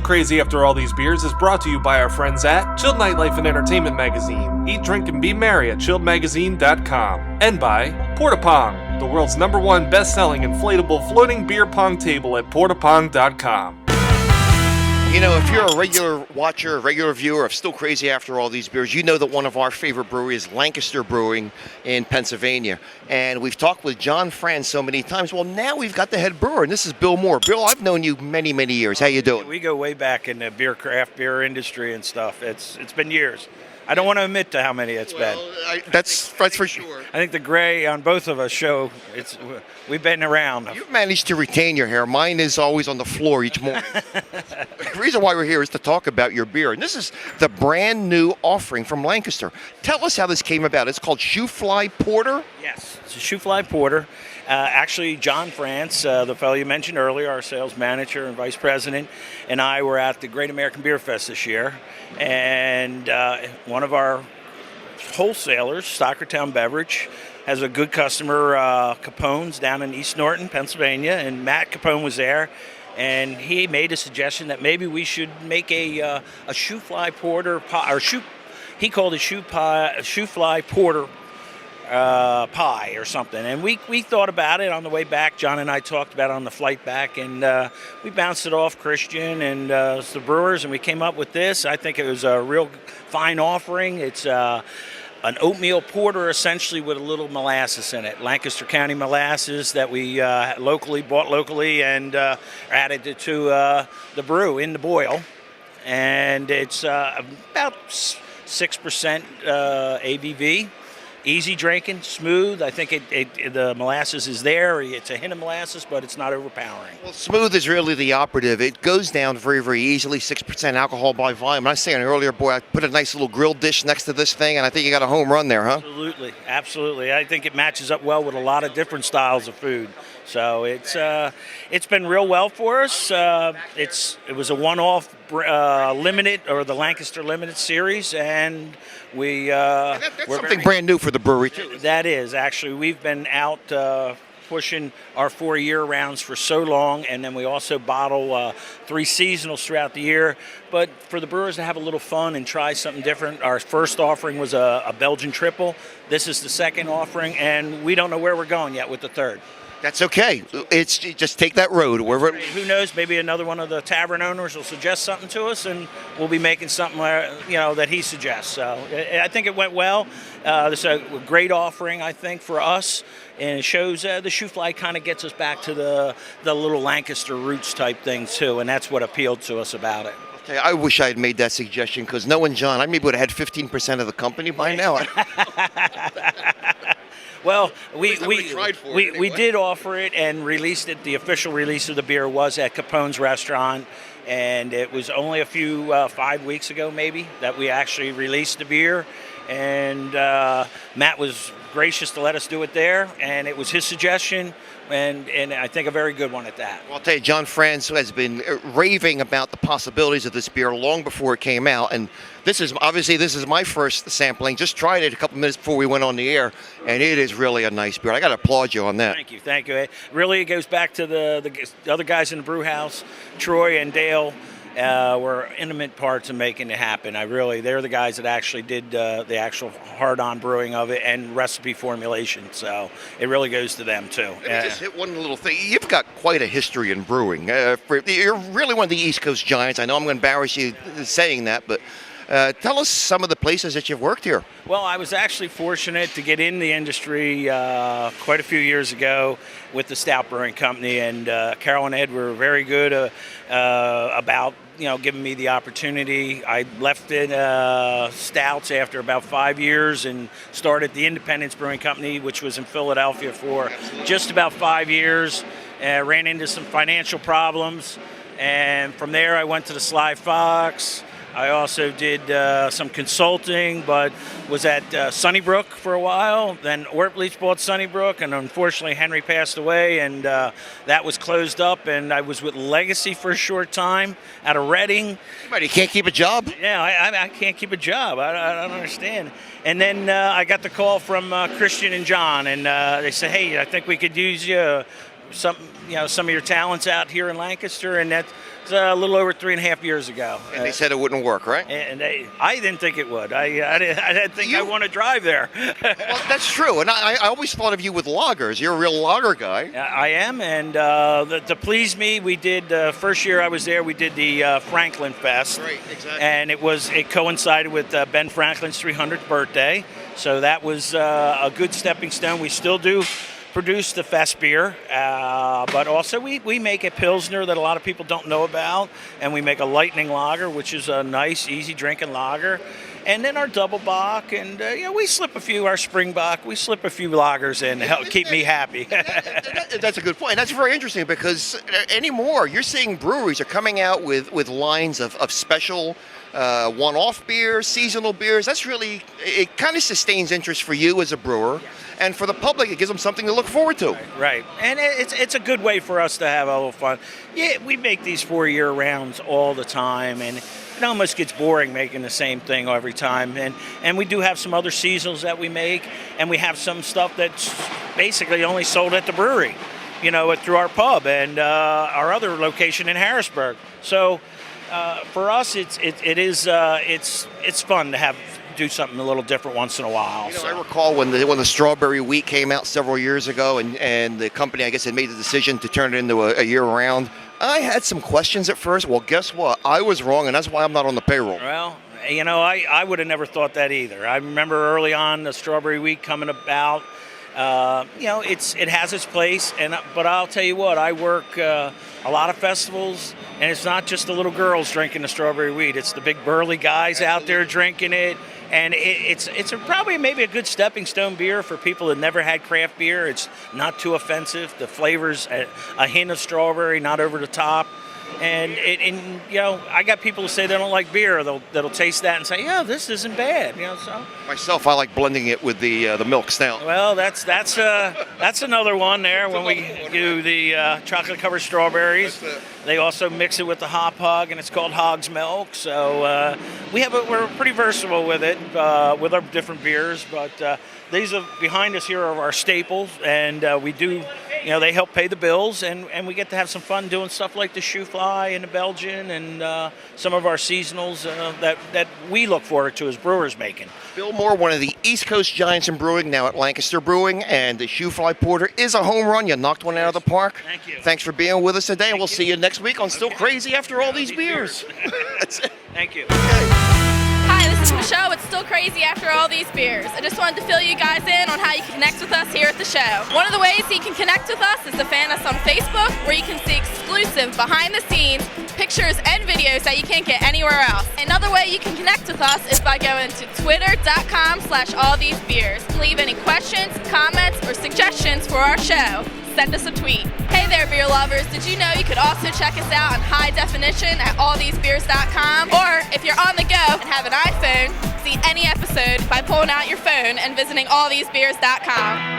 Crazy After All These Beers is brought to you by our friends at Chilled Nightlife and Entertainment Magazine. Eat, drink, and be merry at chilledmagazine.com. And by Porta-Pong, the world's #1 best-selling inflatable floating beer pong table at portapong.com. You know, if you're a regular watcher, a regular viewer of Still Crazy After All These Beers, you know that one of our favorite breweries is Lancaster Brewing in Pennsylvania. And we've talked with John Franz so many times. Well, now we've got the head brewer, and this is Bill Moore. Bill, I've known you many, many years. How you doing? We go way back in the craft beer industry and stuff. It's been years. I don't want to admit to how many it's been. That's for sure. I think the gray on both of us show we've been around. You've managed to retain your hair. Mine is always on the floor each morning. The reason why we're here is to talk about your beer. And this is the brand new offering from Lancaster. Tell us how this came about. It's called Shoo-Fly Porter? Yes, it's a Shoo-Fly Porter. Actually, John France, the fellow you mentioned earlier, our sales manager and vice president, and I were at the Great American Beer Fest this year. And one of our wholesalers, Stockertown Beverage, has a good customer, Capone's, down in East Norton, Pennsylvania, and Matt Capone was there. And he made a suggestion that maybe we should make a Shoo-Fly Porter, he called it Shoo-Fly Porter pie or something. And we thought about it on the way back. John and I talked about it on the flight back, and we bounced it off Christian and the brewers, and we came up with this. I think it was a real fine offering. It's an oatmeal porter essentially with a little molasses in it, Lancaster County molasses that we bought locally and added it to the brew in the boil. And it's about 6% ABV. Easy drinking, smooth. I think the molasses is there. It's a hint of molasses, but it's not overpowering. Well, smooth is really the operative. It goes down very, very easily, 6% alcohol by volume. And I was saying earlier, boy, I put a nice little grilled dish next to this thing, and I think you got a home run there, huh? Absolutely, absolutely. I think it matches up well with a lot of different styles of food. So it's been real well for us. It was a one-off limited, or the Lancaster Limited series, and that's something brand new for the brewery too. That is, actually. We've been out pushing our 4-year rounds for so long, and then we also bottle 3 seasonals throughout the year. But for the brewers to have a little fun and try something different, our first offering was a Belgian triple. This is the second offering, and we don't know where we're going yet with the third. That's okay. It's just take that road. Who knows? Maybe another one of the tavern owners will suggest something to us, and we'll be making something that he suggests. So I think it went well. This is a great offering, I think, for us, and it shows the Shoo-Fly kind of gets us back to the little Lancaster roots type thing too, and that's what appealed to us about it. Okay, I wish I had made that suggestion, because knowing John, I maybe would have had 15% of the company by now. Well, we did offer it and released it. The official release of the beer was at Capone's restaurant, and it was only 5 weeks ago maybe that we actually released the beer. And Matt was gracious to let us do it there, and it was his suggestion, and I think a very good one at that. Well, I'll tell you, John Franz has been raving about the possibilities of this beer long before it came out, and this is my first sampling. Just tried it a couple minutes before we went on the air, and it is really a nice beer. I got to applaud you on that. Thank you. Really, it goes back to the other guys in the brew house, Troy and Dale. Were intimate parts of making it happen. They're the guys that actually did the actual hard-on brewing of it and recipe formulation. So it really goes to them too. Just hit one little thing. You've got quite a history in brewing. You're really one of the East Coast giants. I know I'm going to embarrass you saying that, but tell us some of the places that you've worked here. Well, I was actually fortunate to get in the industry quite a few years ago with the Stout Brewing Company, and Carol and Ed were very good about giving me the opportunity. I left Stouts after about 5 years and started the Independence Brewing Company, which was in Philadelphia for just about 5 years. Ran into some financial problems, and from there I went to the Sly Fox. I also did some consulting, but was at Sunnybrook for a while. Then Ortleach bought Sunnybrook, and unfortunately Henry passed away, and that was closed up. And I was with Legacy for a short time out of Reading. But you can't keep a job? Yeah, I can't keep a job. I don't understand. And then I got the call from Christian and John, and they said, "Hey, I think we could use you some of your talents out here in Lancaster," and that It's a little over 3.5 years ago. And they said it wouldn't work, right? And I didn't think it would. I didn't think I want to drive there. Well, that's true. And I always thought of you with lagers. You're a real lager guy. I am, and to please me, we did first year I was there. We did the Franklin Fest, Right, exactly. and it coincided with Ben Franklin's 300th birthday, so that was a good stepping stone. We still do produce the fest beer, but also we make a Pilsner that a lot of people don't know about, and we make a Lightning Lager, which is a nice, easy drinking lager. And then our double bock, and we slip a few, our spring bock, we slip a few lagers in to help keep me happy. That's a good point. That's very interesting because anymore you're seeing breweries are coming out with lines of special one-off beers, seasonal beers. That's really, it kind of sustains interest for you as a brewer. And for the public, it gives them something to look forward to. Right. And it's a good way for us to have a little fun. Yeah, we make these 4-year rounds all the time, and it almost gets boring making the same thing every time. And we do have some other seasonals that we make, and we have some stuff that's basically only sold at the brewery, through our pub and our other location in Harrisburg. So for us, it's fun to do something a little different once in a while. I recall when the strawberry wheat came out several years ago, and the company, I guess, had made the decision to turn it into a year-round. I had some questions at first. Well, guess what? I was wrong, and that's why I'm not on the payroll. Well, I would have never thought that either. I remember early on the strawberry wheat coming about. It has its place, but I'll tell you what, I work a lot of festivals, and it's not just the little girls drinking the strawberry wheat. It's the big burly guys out there drinking it, and it's probably maybe a good stepping stone beer for people that never had craft beer. It's not too offensive. The flavor's a hint of strawberry, not over the top. And I got people who say they don't like beer. That'll taste that and say, yeah, this isn't bad. So Myself, I like blending it with the milk stout. well, that's another one there when we do the chocolate covered strawberries. They also mix it with the hop hog, and it's called Hog's Milk. So we're pretty versatile with it with our different beers. But these are behind us here are our staples, and we do. They help pay the bills, and we get to have some fun doing stuff like the Shoo-Fly and the Belgian and some of our seasonals that we look forward to as brewers making. Bill Moore, one of the East Coast giants in brewing, now at Lancaster Brewing, and the Shoo-Fly Porter is a home run. You knocked one out of the park. Thank you. Thanks for being with us today, and we'll see you next week on Still Crazy After All These Beers. That's it. Thank you. Hi, this is Michelle. It's Still Crazy After All These Beers. I just wanted to fill you guys in on how you can connect with us here at the show. One of the ways you can connect with us is to fan us on Facebook, where you can see exclusive behind-the-scenes pictures and videos that you can't get anywhere else. Another way you can connect with us is by going to twitter.com/allthesebeers. Leave any questions, comments, or suggestions for our show. Send us a tweet. Hey there, beer lovers. Did you know you could also check us out in high definition at allthesebeers.com? Or if you're on the go and have an iPhone, see any episode by pulling out your phone and visiting allthesebeers.com.